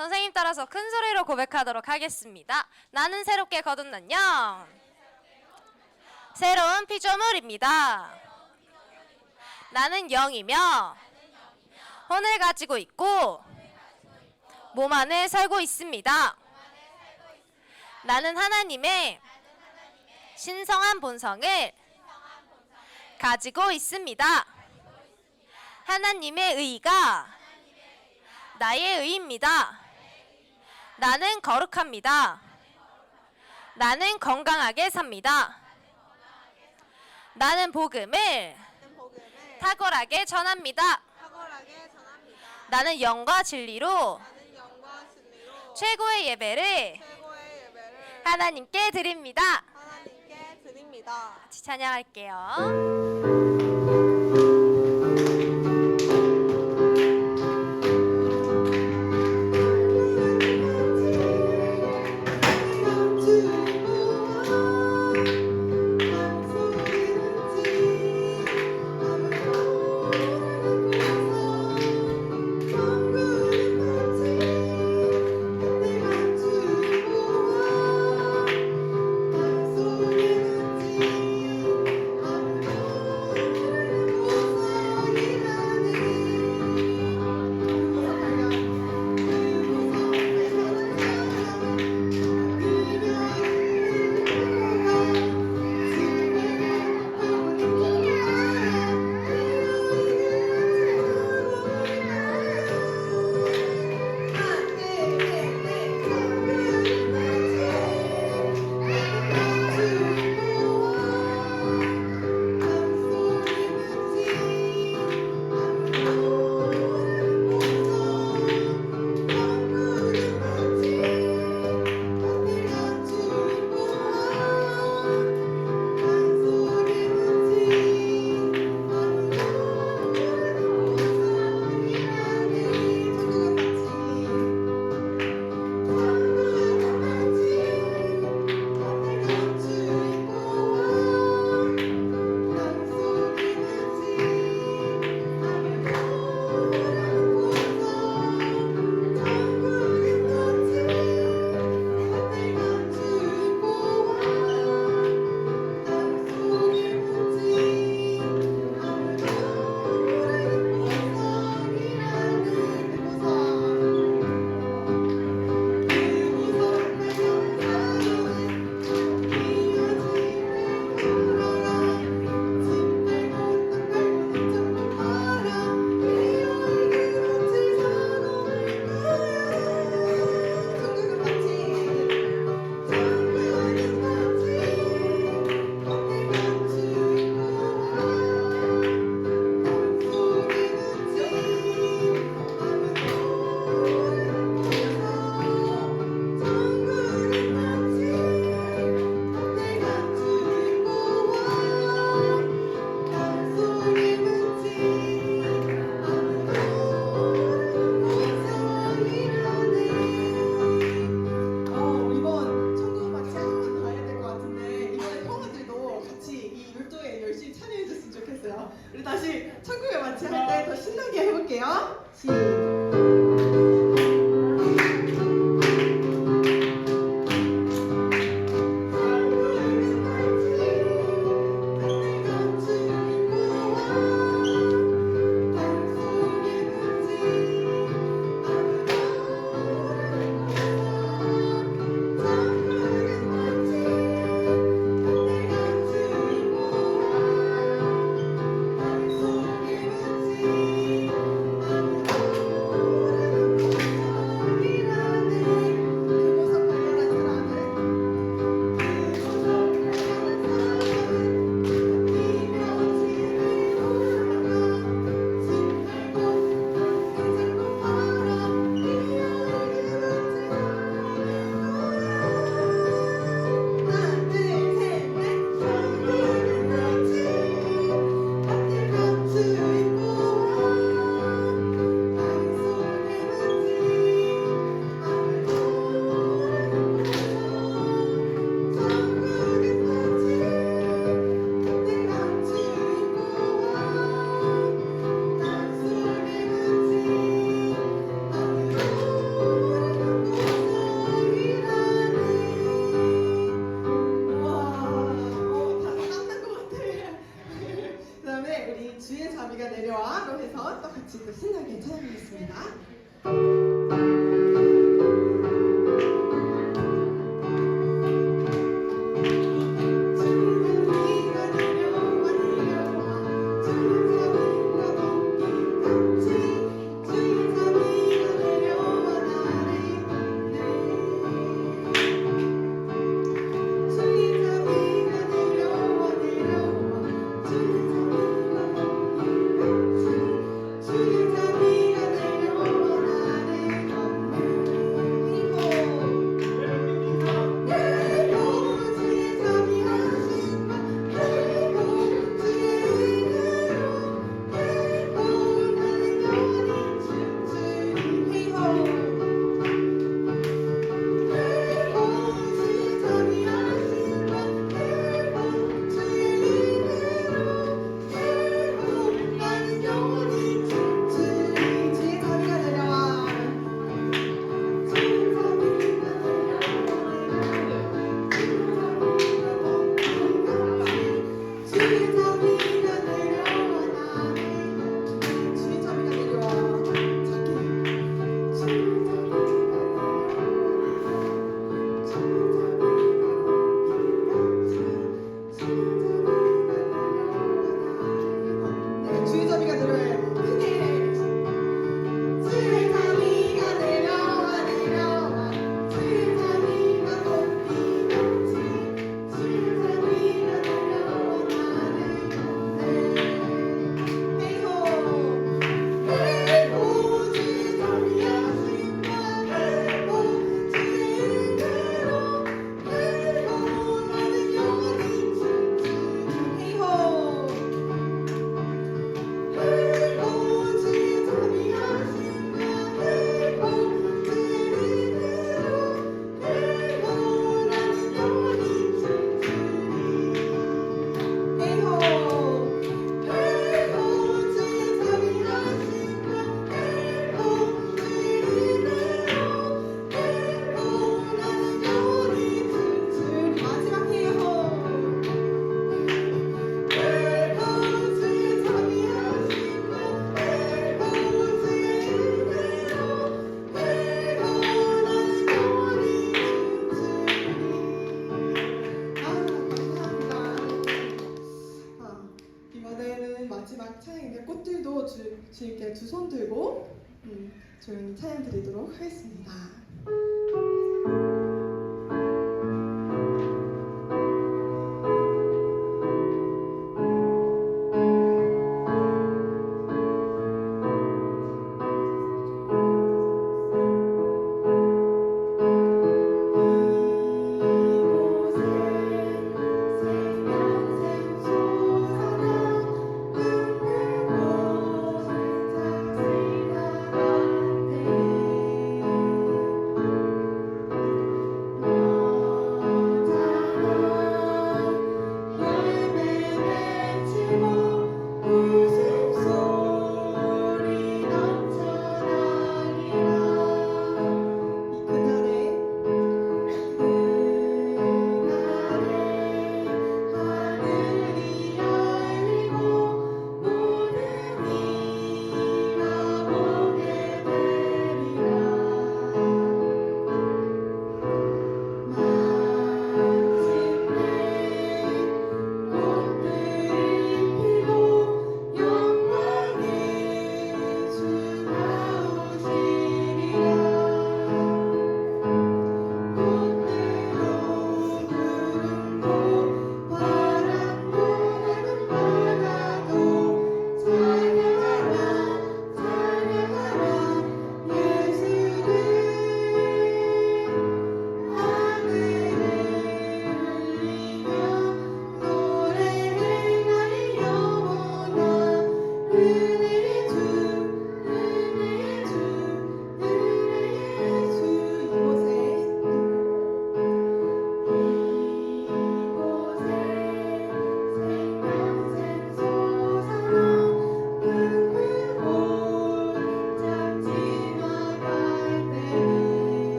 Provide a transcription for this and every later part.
선생님 따라서 큰 소리로 고백하도록 하겠습니다. 나는 새롭게 거듭난 영, 새로운 피조물입니다. 나는 영이며 혼을 가지고 있고 몸 안에 살고 있습니다. 나는 하나님의 신성한 본성을 가지고 있습니다. 하나님의 의가 나의 의입니다. 나는 거룩합니다. 나는 건강하게 삽니다. 나는 복음을 탁월하게 전합니다. 나는 영과 진리로 최고의 예배를 하나님께 드립니다. 같이 찬양할게요. 하도록 하겠습니다.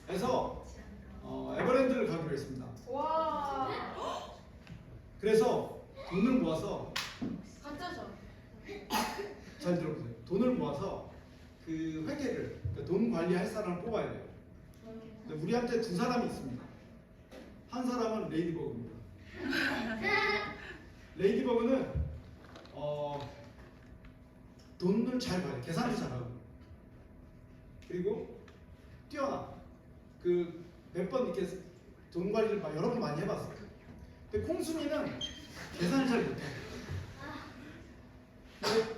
학교에서 에버랜드를 가기로 했습니다. 그래서 돈을 모아서 가짜죠. 잘 들어보세요. 돈을 모아서 그 회계를 그러니까 돈 관리할 사람을 뽑아야 돼요. 근데 우리한테 두 사람이 있습니다. 한 사람은 레이디버그입니다. 레이디버그는 돈을 잘 봐요. 계산도 잘하고 그리고 뛰어나. 그 몇 번 이렇게 돈 관리를 여러 번 많이 해봤어요. 근데 콩순이는 계산을 잘 못해요. 근데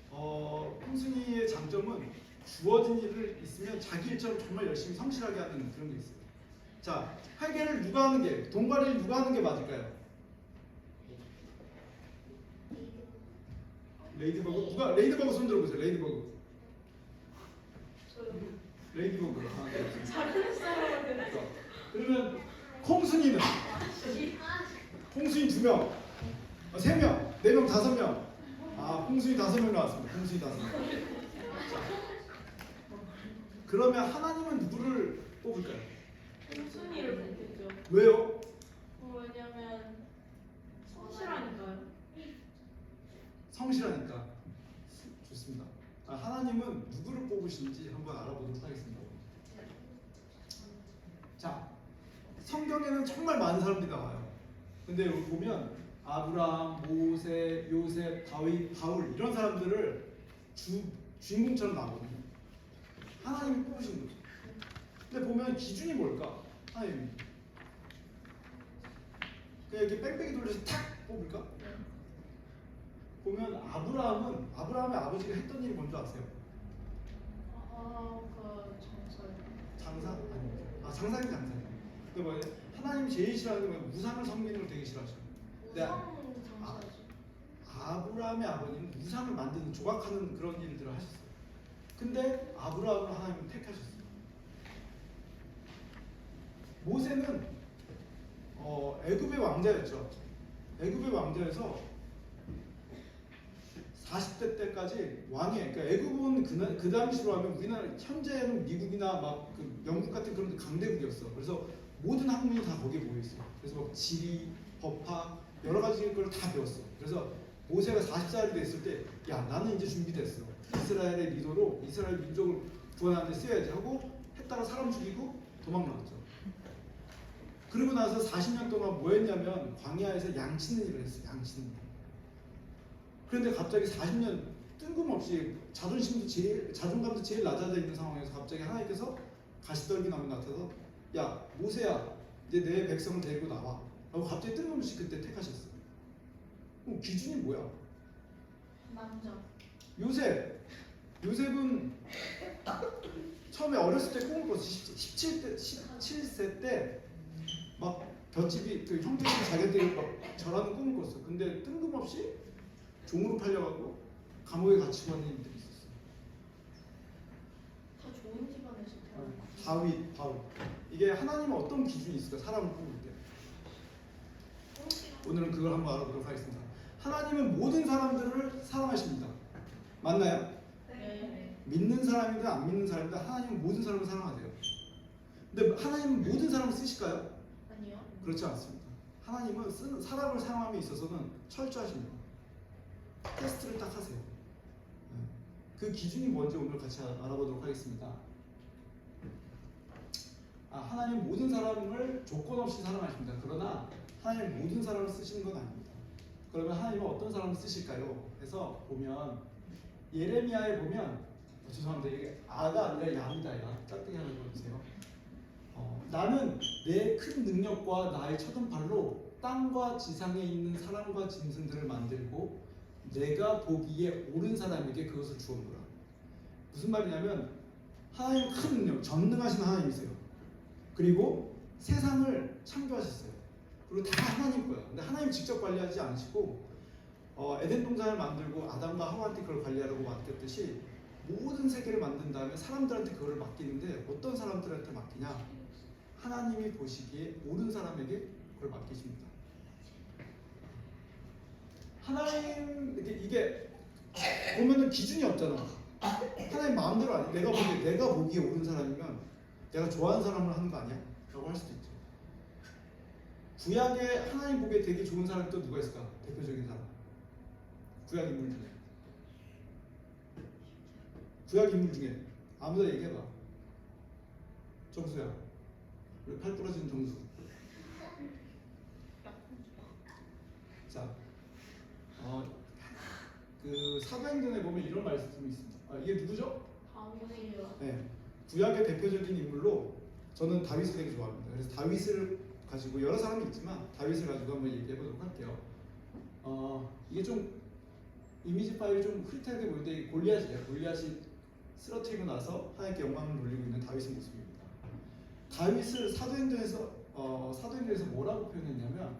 콩순이의 장점은 주어진 일을 있으면 자기 일처럼 정말 열심히 성실하게 하는 그런 게 있어요. 자, 회계를 누가 하는 게, 돈 관리를 누가 하는 게 맞을까요? 레이디버그? 누가 레이디버그 손 들어보세요. 레이디버그. 레이디버그. 그러면 콩순이는? 콩순이 2명, 3명, 4명, 5명. 아, 콩순이 5명 나왔습니다. 콩순이 5명. 그러면 하나님은 누구를 뽑을까요? 콩순이를 뽑겠죠. 왜요? 왜냐면 성실하니까요. 성실하니까. 좋습니다. 하나님은 누구를 뽑으시는지 한번 알아보도록 하겠습니다. 자, 성경에는 정말 많은 사람들이 나와요. 근데 여기 보면 아브라함, 모세, 요셉, 다윗, 바울 이런 사람들을 주인공처럼 나오거든요. 하나님이 뽑으신 거죠. 근데 보면 기준이 뭘까? 하나님이 그냥 이렇게 뺑뺑이 돌려서 탁 뽑을까? 보면 아브라함의 아버지가 했던 일이 뭔지 아세요? 그 정서요. 장사? 아니요. 장사긴 장사예요. 근데 뭐예요? 하나님 제일 싫어하는 건 우상을 섬기는 걸 되게 싫어하셔요. 네. 우상 장사지. 아브라함의 아버님은 우상을 만드는 조각하는 그런 일들을 하셨어요. 근데 아브라함을 하나님은 택하셨어요. 모세는 애굽의 왕자였죠. 애굽의 왕자에서 40대 때까지 왕이에요. 그러니까 애굽은 그 당시로 하면 우리나라 현재는 미국이나 막 그 영국 같은 그런 강대국이었어. 그래서 모든 학문이 다 거기에 모여 있어. 그래서 막 지리, 법학 여러 가지 걸 다 배웠어. 그래서 모세가 40살이 됐을 때, 야 나는 이제 준비됐어. 이스라엘의 리더로 이스라엘 민족을 구원하는 데 쓰여야지 하고 했다가 사람 죽이고 도망 나왔죠. 그러고 나서 40년 동안 뭐 했냐면 광야에서 양치는 일을 했어요. 양치는 일. 그런데 갑자기 40년 뜬금없이 자존감도 제일 낮아져 있는 상황에서 갑자기 하나님께서 가시떨기 나무 나타나서 야 모세야 이제 내 백성을 데리고 나와 라고 갑자기 뜬금없이 그때 택하셨어요. 그럼 기준이 뭐야? 남자. 요셉은 처음에 어렸을 때 꿈을 꿨어. 17세 때 막 볏집이 그 형제들이 자기들이 막 절하는 꿈을 꿨어. 근데 뜬금없이 종으로 팔려가고 감옥에 갇히고 하는 일들이 있었어. 다 좋은 집안에서 태어난 다윗. 이게 하나님은 어떤 기준이 있을까? 사람을 뽑을 때. 오늘은 그걸 한번 알아보도록 하겠습니다. 하나님은 모든 사람들을 사랑하십니다. 맞나요? 네. 믿는 사람이든 안 믿는 사람이든 하나님은 모든 사람을 사랑하세요. 근데 하나님은 모든 사람을 쓰실까요? 아니요. 그렇지 않습니다. 하나님은 사람을 사랑함에 있어서는 철저하십니다. 테스트를 딱 하세요. 그 기준이 뭔지 오늘 같이 알아보도록 하겠습니다. 하나님 모든 사람을 조건 없이 사랑하십니다. 그러나 하나님 모든 사람을 쓰시는 건 아닙니다. 그러면 하나님은 어떤 사람을 쓰실까요? 해서 보면 예레미야에 보면 죄송합니다. 이게 아가 아니라 야입니다. 야. 짝대기 하나 보세요. 나는 내 큰 능력과 나의 쳐든 팔로 땅과 지상에 있는 사람과 짐승들을 만들고 내가 보기에 옳은 사람에게 그것을 주었노라. 무슨 말이냐면 하나님 큰 능력, 전능하신 하나님이세요. 그리고 세상을 창조하셨어요. 그리고 다 하나님 거야. 근데 하나님 직접 관리하지 않으시고 에덴 동산을 만들고 아담과 하와한테 그걸 관리하라고 맡겼듯이 모든 세계를 만든 다음에 사람들한테 그걸 맡기는데 어떤 사람들한테 맡기냐? 하나님이 보시기에 옳은 사람에게 그걸 맡기십니다. 하나님 이게 보면은 기준이 없잖아. 하나님 마음대로 아니. 내가 보기에 옳은 사람이면 내가 좋아하는 사람을 하는 거 아니야? 라고 할 수도 있죠. 구약에 하나님 보기에 되게 좋은 사람이 또 누가 있을까? 대표적인 사람. 구약 인물 중에 아무나 얘기해봐. 정수야. 우리 팔 부러진 정수. 자, 그 사도행전에 보면 이런 말씀이 있습니다. 이게 누구죠? 다윗이요. 네, 구약의 대표적인 인물로 저는 다윗을 되게 좋아합니다. 그래서 다윗을 가지고 여러 사람이 있지만 다윗을 가지고 한번 얘기해 보도록 할게요. 이게 좀 이미지 파일이 좀 흐릿하게 보이는데 골리앗이에요. 골리앗이 쓰러뜨리고 나서 하나님께 영광을 돌리고 있는 다윗의 모습입니다. 다윗을 사도행전에서 뭐라고 표현했냐면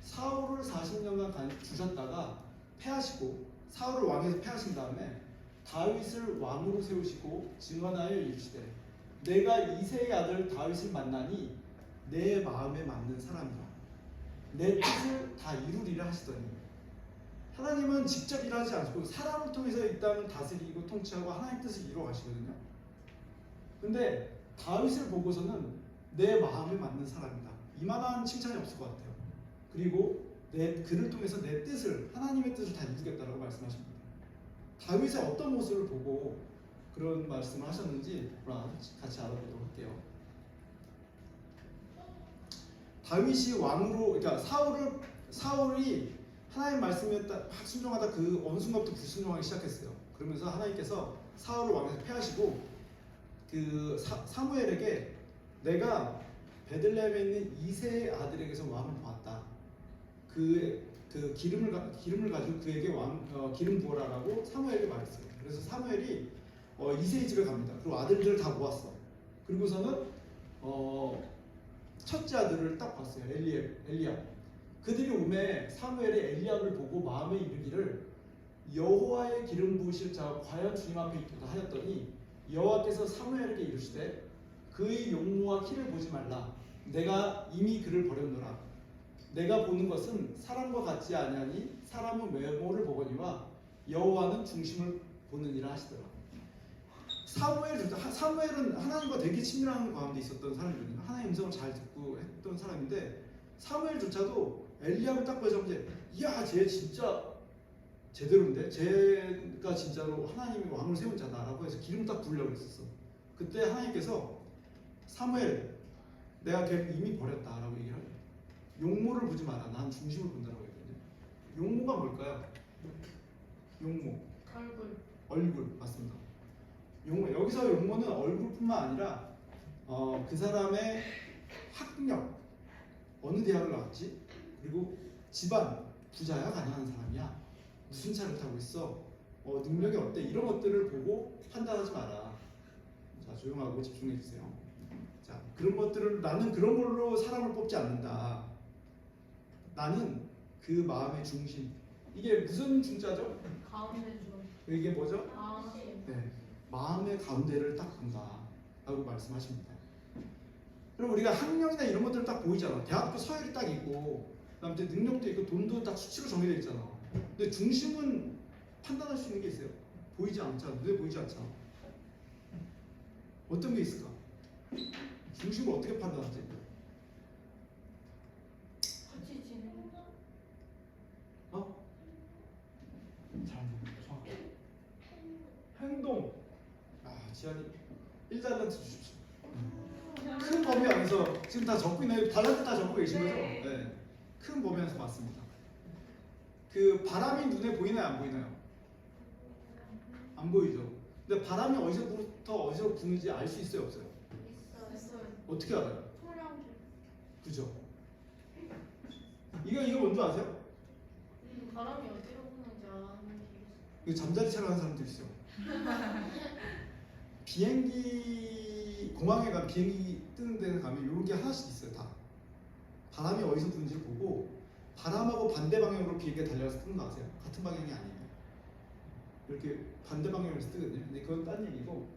사울을 40년간 주셨다가 패하시고 사울을 왕에서 패하신 다음에 다윗을 왕으로 세우시고 증언하여 이르시되 내가 이새의 아들 다윗을 만나니 내 마음에 맞는 사람이라 내 뜻을 다 이루리라 하시더니 하나님은 직접 일하지 않고 사람을 통해서 이 땅을 다스리고 통치하고 하나님 뜻을 이루어 가시거든요. 근데 다윗을 보고서는 내 마음에 맞는 사람이다. 이만한 칭찬이 없을 것 같아요. 그리고 그를 통해서 내 뜻을 하나님의 뜻을 다 이루겠다라고 말씀하십니다. 다윗의 어떤 모습을 보고 그런 말씀을 하셨는지 같이 알아보도록 할게요. 다윗이 왕으로 그러니까 사울이 하나님 말씀에 딱 순종하다 그 어느 순간부터 불순종하기 시작했어요. 그러면서 하나님께서 사울을 왕에서 패하시고 그 사무엘에게 내가 베들레헴에 있는 이세의 아들에게서 왕을 보았다. 그 기름을 가지고 그에게 기름 부어라라고 사무엘에게 말했어요. 그래서 사무엘이 이세의 집에 갑니다. 그리고 아들들을 다 모았어. 그리고서는 첫째 아들을 딱 봤어요. 엘리압. 그들이 오매 사무엘이 엘리압을 보고 마음에 이르기를 여호와의 기름 부으실 자가 과연 주님 앞에 있도다 하였더니 여호와께서 사무엘에게 이르시되 그의 용모와 키를 보지 말라. 내가 이미 그를 버렸노라. 내가 보는 것은 사람과 같지 아니하니 사람은 외모를 보거니와 여호와는 중심을 보느니라 하시더라. 사무엘은 하나님과 되게 친밀한 가운데 있었던 사람이거든요. 하나님의 음성을 잘 듣고 했던 사람인데 사무엘조차도 엘리압을 딱 보자마자 이야 쟤 진짜 제대로인데? 쟤가 진짜로 하나님이 왕을 세운 자다라고 해서 기름 딱 부으려고 했었어. 그때 하나님께서 사무엘 내가 걔 이미 버렸다라고 얘기를 해요. 용모를 보지 마라. 난 중심을 본다라고 했거든요. 용모가 뭘까요? 용모. 얼굴 맞습니다. 용모. 여기서 용모는 얼굴뿐만 아니라 그 사람의 학력, 어느 대학을 나왔지? 그리고 집안, 부자야 가난한 사람이야? 무슨 차를 타고 있어? 능력이 어때? 이런 것들을 보고 판단하지 마라. 자, 조용하고 집중해 주세요. 자, 그런 것들을 나는 그런 걸로 사람을 뽑지 않는다. 나는 그 마음의 중심. 이게 무슨 중자죠? 가운데 줄. 이게 뭐죠? 가운데. 네, 마음의 가운데를 딱 본다라고 말씀하십니다. 그럼 우리가 학력이나 이런 것들 딱 보이잖아. 대학교 서열이 딱 있고, 그다음에 능력도 있고, 돈도 딱 수치로 정해져 있잖아. 근데 중심은 판단할 수 있는 게 있어요. 보이지 않잖아. 눈에 보이지 않잖아. 어떤 게 있을까? 중심을 어떻게 판단하지? 같이 지내는 잘 정확해. 행동. 지한이 1달란트 주십시오. 큰 범위 안에서 지금 다 적고 있나요? 달란트 다 적고 계신 거죠? 네. 큰 범위 안에서 맞습니다. 그 바람이 눈에 보이나요? 안 보이나요? 안 보이죠. 근데 바람이 어디서부터 어디서 부는지 알 수 있어요? 없어요? 있어요. 어떻게 알아요? 소량 그죠? 이거 뭔지 아세요? 바람이 어디로 부는지 아는 게 이거 잠자리 차로 하는 사람들 있어요. 비행기 공항에 가면 비행기 뜨는 데 가면 이런 게 하나씩 있어요. 다 바람이 어디서 부는지를 보고 바람하고 반대 방향으로 비행기가 달려서 뜨는 거 아세요? 같은 방향이 아니에요. 이렇게 반대 방향으로 뜨거든요. 근데 그건 딴 얘기고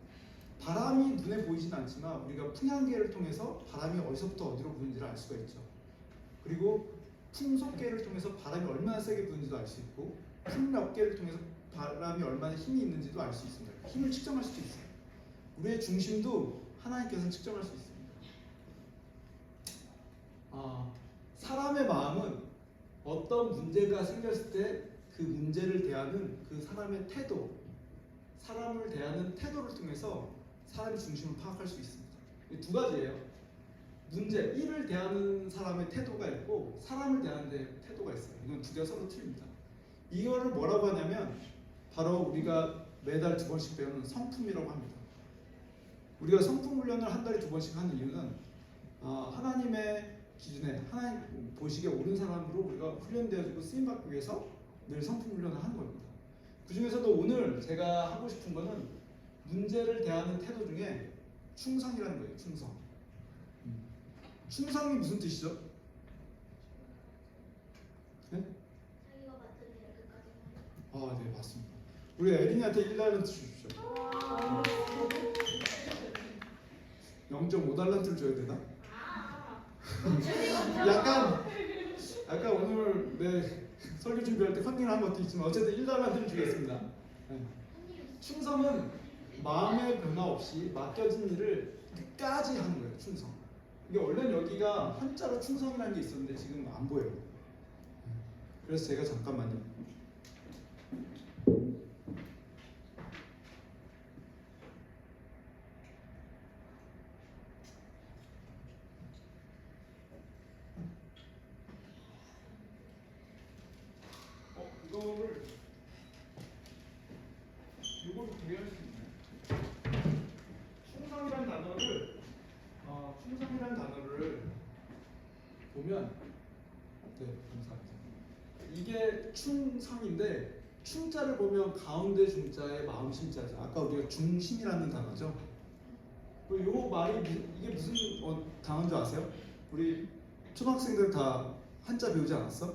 바람이 눈에 보이진 않지만 우리가 풍향계를 통해서 바람이 어디서부터 어디로 부는지를 알 수가 있죠. 그리고 풍속계를 통해서 바람이 얼마나 세게 부는지도 알 수 있고 풍력계를 통해서 바람이 얼마나 힘이 있는지도 알 수 있습니다. 힘을 측정할 수도 있어요. 우리의 중심도 하나님께서는 측정할 수 있습니다. 사람의 마음은 어떤 문제가 생겼을 때 그 문제를 대하는 그 사람의 태도, 사람을 대하는 태도를 통해서 사람의 중심을 파악할 수 있습니다. 두 가지예요. 문제, 일을 대하는 사람의 태도가 있고 사람을 대하는 태도가 있어요. 이건 두 개가 서로 틀립니다. 이거를 뭐라고 하냐면 바로 우리가 매달 2번씩 배우는 성품이라고 합니다. 우리가 성품 훈련을 한 달에 2번씩 하는 이유는 하나님의 기준에 하나님 보시기에 옳은 사람으로 우리가 훈련되어지고 쓰임받기 위해서 늘 성품 훈련을 하는 겁니다. 그 중에서도 오늘 제가 하고 싶은 거는 문제를 대하는 태도 중에 충성이라는 거예요. 충성. 충성이 무슨 뜻이죠? 네? 자기가 맡은 일을 끝까지 하는. 네, 맞습니다. 우리 에린이한테 1달란트 주십시오. 0.5달란트를 줘야 되나? 약간 오늘 내 설교 준비할 때 컨닝을 한 것도 있지만 어쨌든 1달란트를 주겠습니다. 네. 충성은 마음의 변화 없이 맡겨진 일을 끝까지 하는 거예요. 충성. 이게 원래는 여기가 한자로 충성이라는 게 있었는데 지금 안 보여요. 그래서 제가 잠깐만요. 이거를 보면 네 감사합니다. 이게 충성인데 충자를 보면 가운데 중자에 마음 심자죠. 아까 우리가 중심이라는 단어죠. 요 말이 이게 무슨 단어인지 아세요? 우리 초등학생들 다 한자 배우지 않았어?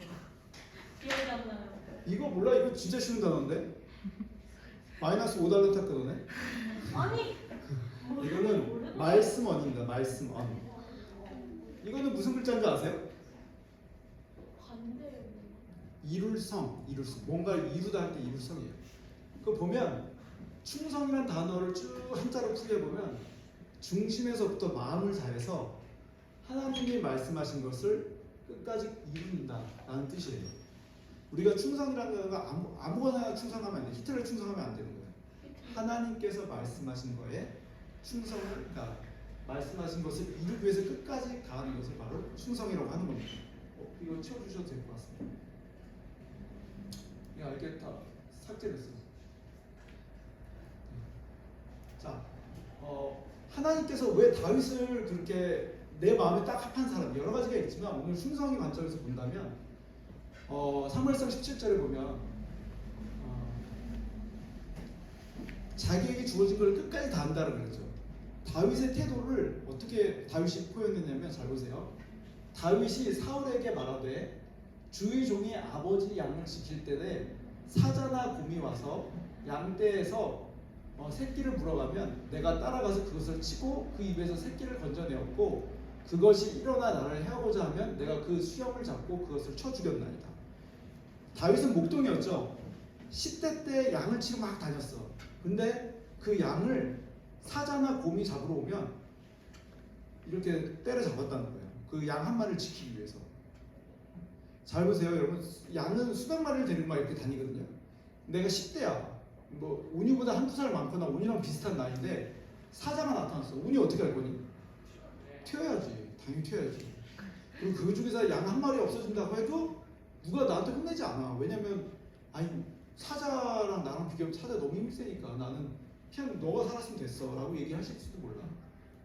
기억이 안 나요. 이거 몰라? 이거 진짜 쉬운 단어인데? 마이너스 5달러 탔거든요. 아니. 이거는 말씀언입니다. 말씀언. 이거는 무슨 글자인 줄 아세요? 반대. 이룰성, 이룰성. 뭔가를 이루다 할 때 이룰성이에요. 그거 보면 충성이라는 단어를 쭉 한자로 풀게 보면 중심에서부터 마음을 다해서 하나님이 말씀하신 것을 끝까지 이룬다라는 뜻이에요. 우리가 충성이라는 단어가 아무거나 충성하면 안 돼. 히틀러에 충성하면 안 되는 거예요. 하나님께서 말씀하신 거에 충성을, 그러니까 말씀하신 것을 이루기 위해서 끝까지 가는 것을 바로 충성이라고 하는 겁니다. 이거 치워주셔도 될 것 같습니다. 야, 이게 다 삭제됐어. 자, 하나님께서 왜 다윗을 그렇게 내 마음에 딱 합한 사람, 여러 가지가 있지만 오늘 충성의 관점에서 본다면 사무엘상 17절에 보면 자기에게 주어진 걸 끝까지 다 한다고 그랬죠. 다윗의 태도를 어떻게 다윗이 표현했냐면 잘 보세요. 다윗이 사울에게 말하되 주의 종이 아버지 양을 지킬 때에 사자나 곰이 와서 양떼에서 새끼를 물어가면 내가 따라가서 그것을 치고 그 입에서 새끼를 건져내었고 그것이 일어나 나를 해하고자 하면 내가 그 수염을 잡고 그것을 쳐 죽였나이다. 다윗은 목동이었죠. 10대 때 양을 치러 막 다녔어. 근데 그 양을 사자나 곰이 잡으러 오면 이렇게 때려잡았다는 거예요. 그 양 한 마리를 지키기 위해서. 잘 보세요, 여러분. 양은 수백 마리를 데리고 막 이렇게 다니거든요. 내가 10대야. 뭐 운이보다 한두 살 많거나 운이랑 비슷한 나이인데 사자가 나타났어. 운이 어떻게 할 거니? 튀어야지. 당연히 튀어야지. 그리고 그 중에서 양 한 마리 없어진다고 해도 누가 나한테 혼내지 않아. 왜냐면 아니 사자랑 나랑 비교하면 사자 너무 힘이 세니까 나는 그냥 너가 살았으면 됐어 라고 얘기하실지도 몰라.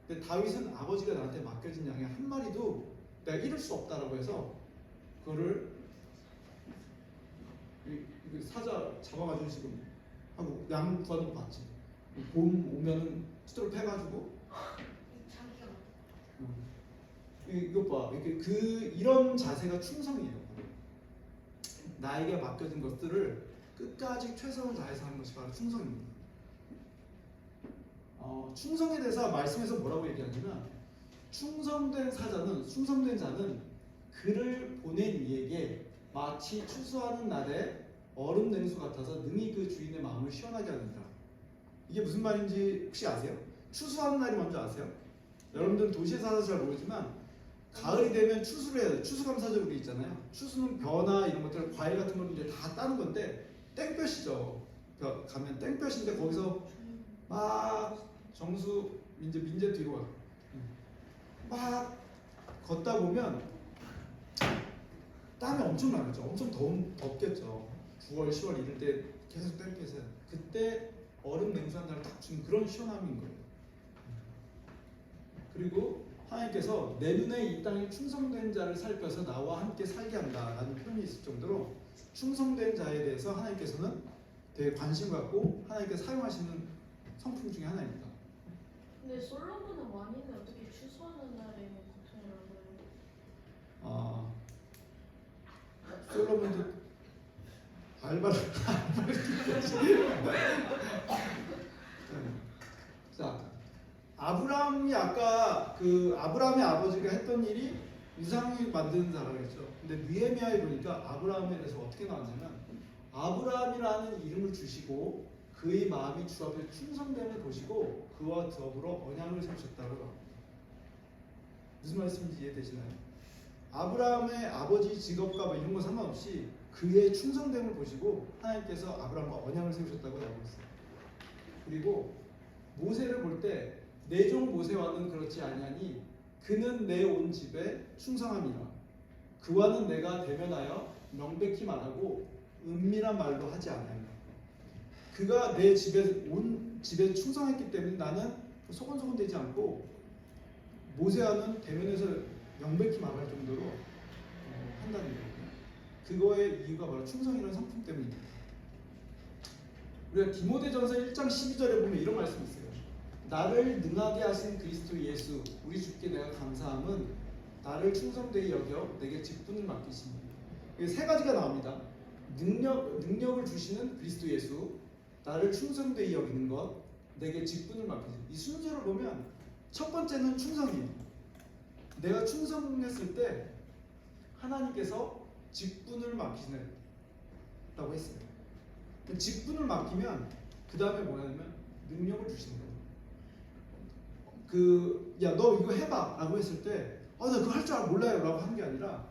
근데 다윗은 아버지가 나한테 맡겨진 양의 한 마리도 내가 잃을 수 없다라고 해서 그거를 사자 잡아가지고 지금 하고 양 구하는 거 봤지. 곰 오면은 수도를 패가지고 이것 봐. 이런 자세가 충성이에요. 나에게 맡겨진 것들을 끝까지 최선을 다해서 하는 것이 바로 충성입니다. 충성에 대해서 말씀에서 뭐라고 얘기하냐면 충성된 자는 그를 보낸 이에게 마치 추수하는 날에 얼음 냉수 같아서 능히 그 주인의 마음을 시원하게 하느니라. 이게 무슨 말인지 혹시 아세요? 추수하는 날이 뭔지 아세요? 여러분들은 도시에 살아서 잘 모르지만 가을이 되면 추수를 해야 돼요. 추수감사절이 있잖아요. 추수는 벼나 이런 것들, 과일 같은 걸 이제 다 따는 건데 땡볕이죠. 가면 땡볕인데 거기서 막 정수 민재 뒤로 가. 막 걷다 보면 땀이 엄청 나겠죠. 엄청 덥겠죠. 9월, 10월 이럴 때 계속 땡볕에 그때 얼음 냉수 한 잔을 딱 주는 그런 시원함인 거예요. 그리고 하나님께서 내 눈에 이 땅에 충성된 자를 살펴서 나와 함께 살게 한다라는 표현이 있을 정도로 충성된 자에 대해서 하나님께서는 되게 관심 갖고 하나님께서 사용하시는 성품 중에 하나입니다. 근데 솔로몬은 왕인데 어떻게 추수하는 날에 고통이라고 해요? 솔로몬도 알바를 자, 아브라함이 아까 그 아브라함의 아버지가 했던 일이 우상을 만드는 사람이었죠. 근데 느헤미야에 보니까 아브라함에 대해서 어떻게 나왔냐면 아브라함이라는 이름을 주시고 그의 마음이 주 앞에 충성됨을 보시고 그와 더불어 언약을 세우셨다고 합니다. 무슨 말씀인지 이해되시나요? 아브라함의 아버지 직업과 뭐 이런 거 상관없이 그의 충성됨을 보시고 하나님께서 아브라함과 언약을 세우셨다고 나오고 있어요. 그리고 모세를 볼 때 내 종 모세와는 그렇지 아니하니 그는 내 온 집에 충성함이라 그와는 내가 대면하여 명백히 말하고 은밀한 말도 하지 않아요. 그가 내 집에 온 집에 충성했기 때문에 나는 소곤소곤 되지 않고 모세와는 대면해서 명백히 말할 정도로 한다는 거거든요. 그거의 이유가 바로 충성이라는 성품 때문입니다. 우리가 디모데전서 1장 12절에 보면 이런 말씀이 있어요. 나를 능하게 하신 그리스도 예수 우리 주께 내가 감사함은 나를 충성되이 여겨 내게 직분을 맡기십니다. 세 가지가 나옵니다. 능력을 주시는 그리스도 예수, 나를 충성되이 여기는 것, 내게 직분을 맡기십니다. 이 순서를 보면 첫 번째는 충성이에요. 내가 충성했을 때 하나님께서 직분을 맡기시라고 했어요. 직분을 맡기면 그 다음에 뭐냐면 능력을 주시는 거예요. 야 너 이거 해봐 라고 했을 때 나 그거 할 줄 몰라요 라고 하는 게 아니라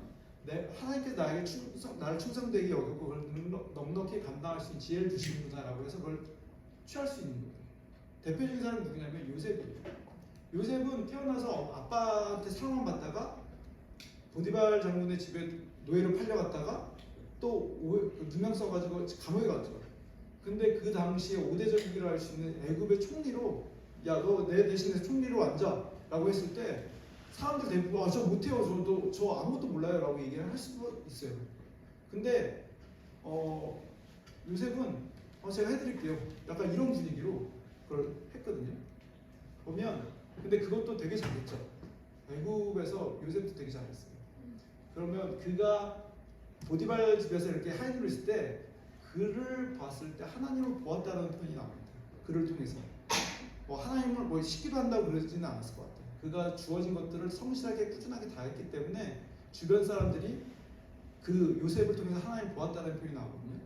하나님께서 나를 충성되게 여기고 그걸 넉넉히 감당할 수 있는 지혜를 주시는구나 라고 해서 그걸 취할 수 있는 거예요. 대표적인 사람은 누구냐면 요셉이에요. 요셉은 태어나서 아빠한테 사랑을 받다가 보디발 장군의 집에 노예로 팔려갔다가 또 누명 써가지고 감옥에 갔죠. 근데 그 당시에 5대 전기를 할 수 있는 애굽의 총리로 야 너 내 대신에 총리로 앉아 라고 했을 때 사람들 대부분 저 못해요 저 아무것도 몰라요 라고 얘기를 할 수도 있어요. 근데 요셉은 제가 해드릴게요 약간 이런 분위기로 그걸 했거든요. 보면 근데 그것도 되게 잘했죠. 애굽에서 요셉도 되게 잘했어요. 그러면 그가 보디발 집에서 이렇게 하인으로 있을 때 그를 봤을 때 하나님을 보았다는 표현이 나옵니다. 그를 통해서 하나님을 시기도 한다고 그러지는 않았을 것 같아요. 그가 주어진 것들을 성실하게 꾸준하게 다 했기 때문에 주변 사람들이 그 요셉을 통해서 하나님을 보았다는 표현이 나오거든요.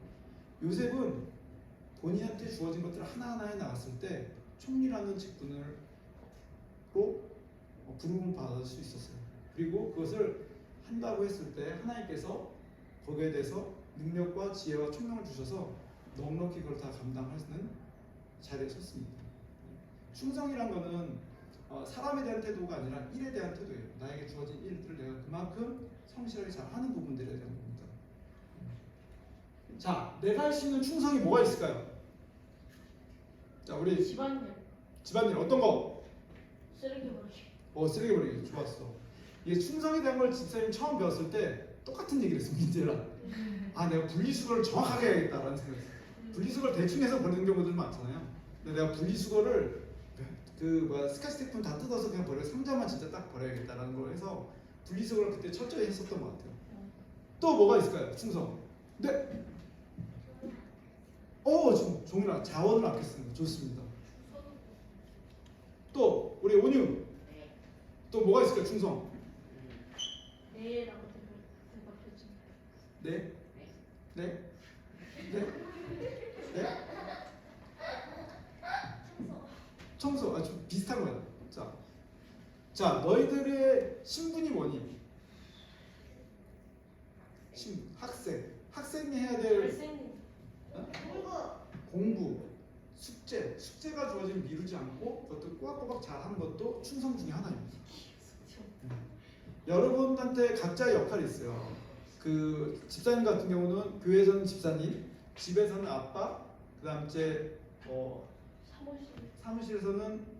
요셉은 본인한테 주어진 것들을 하나하나 해 나갔을 때 총리라는 직분으로 부름을 받을 수 있었어요. 그리고 그것을 한다고 했을 때 하나님께서 거기에 대해서 능력과 지혜와 총명을 주셔서 넉넉히 그걸 다 감당하는 자리에 섰습니다. 충성이란 거는 사람에 대한 태도가 아니라 일에 대한 태도예요. 나에게 주어진 일들을 내가 그만큼 성실하게 잘 하는 부분들에 대한 겁니다. 자, 내가 할 수 있는 충성이 뭐가 있을까요? 자, 우리 집안일 어떤 거? 쓰레기 버리기. 쓰레기 버리기 좋았어. 이게 충성에 대한 걸 집사님 처음 배웠을 때 똑같은 얘기를 했어. 민재랑. 내가 분리수거를 정확하게 해야겠다라는 생각이었어. 분리수거를 대충 해서 버리는 경우들 많잖아요. 근데 내가 분리수거를 스카치 테이프는 다 뜯어서 그냥 버려 상자만 진짜 딱 버려야겠다라는 걸 해서 분리수거를 그때 철저히 했었던 것 같아요. 또 뭐가 있을까요? 충성. 네. 지금 종이랑 자원을 아꼈습니다. 좋습니다. 또 우리 온유. 또 뭐가 있을까요? 충성. 네라고 대답했지. 네? 네? 네? 네? 청소. 좀 비슷한 거야. 자, 너희들의 신분이 뭐니? 학생이 해야 될 공부, 숙제가 주어지면 미루지 않고 그것도 꼬박꼬박 잘하는 것도 충성 중에 하나입니다. 여러분한테 각자의 역할이 있어요. 그 집사님 같은 경우는 교회에서는 집사님, 집에서는 아빠, 그다음 이제 사무실에서는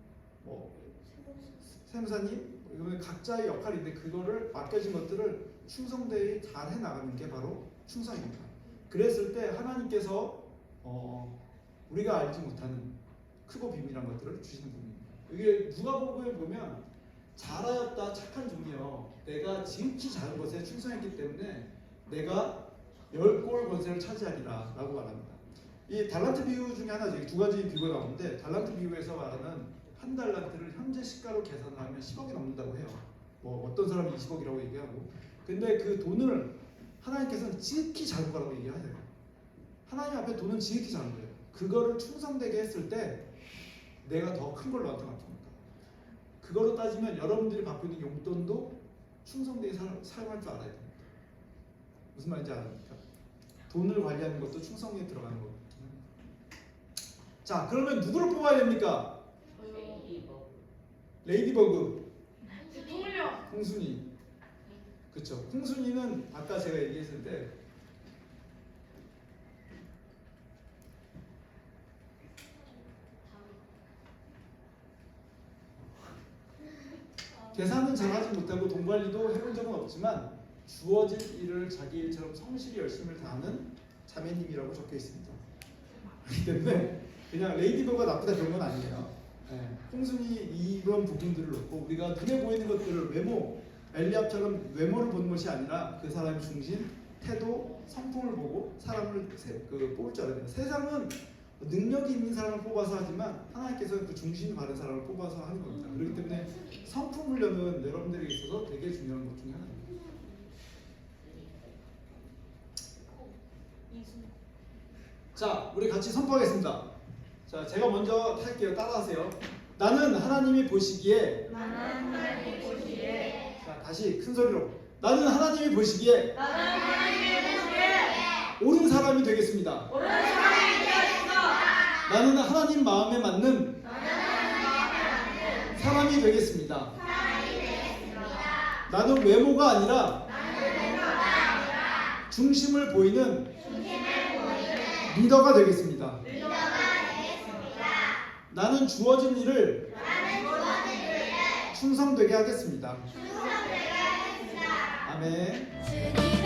세무사님, 이거는 각자의 역할인데 그거를 맡겨진 것들을 충성되이 잘 해나가는 게 바로 충성입니다. 그랬을 때 하나님께서 우리가 알지 못하는 크고 비밀한 것들을 주시는 분입니다. 이게 누가복음에 보면 잘하였다 착한 종이여 내가 지극히 작은 것에 충성했기 때문에 내가 10골 권세를 차지하리라 라고 말합니다. 이 달란트 비유 중에 하나죠. 두 가지 비유가 나오는데 달란트 비유에서 말하는 한 달란트를 현재 시가로 계산을 하면 10억이 넘는다고 해요. 어떤 사람이 20억이라고 얘기하고 근데 그 돈을 하나님께서는 지극히 작은 거라고 얘기하세요. 하나님 앞에 돈은 지극히 작은 거예요. 그거를 충성되게 했을 때 내가 더 큰 걸 너한테 맡깁니다. 그거로 따지면 여러분들이 받고 있는 용돈도 충성되게 사용할 줄 알아야 됩니다. 무슨 말인지 아십니까? 돈을 관리하는 것도 충성에 들어가는 거거든요. 자, 그러면 누구를 뽑아야 됩니까? 레이디버그. 대통령. 홍순이. 그렇죠. 홍순이는 아까 제가 얘기했을 때 계산은 잘 하지 못하고 돈 관리도 해본 적은 없지만 주어진 일을 자기 일처럼 성실히 열심히 다하는 자매님이라고 적혀 있습니다. 그렇기 때문에 그냥 레이디버가 나쁘다 그런 건 아니에요. 홍순이 이런 부분들을 놓고 우리가 눈에 보이는 것들을 외모, 엘리압처럼 외모를 보는 것이 아니라 그 사람의 중심, 태도, 성품을 보고 사람을 뽑을 줄 알아야 돼요. 세상은 능력이 있는 사람을 뽑아서 하지만 하나님께서는 그 중심이 바른 사람을 뽑아서 하는 겁니다. 그렇기 때문에 성품 훈련은 여러분들에게 있어서 되게 중요한 것 중에 하나입니다. 자, 우리 같이 선포하겠습니다. 자, 제가 먼저 할게요. 따라하세요. 나는 하나님이 보시기에. 자, 다시 큰 소리로. 나는 하나님이 보시기에. 옳은 사람이 되겠습니다. 나는 하나님 마음에 맞는 사람이 되겠습니다. 나는 외모가 아니라 중심을 보이는 리더가 되겠습니다. 나는 주어진 일을 충성되게 하겠습니다. 아멘.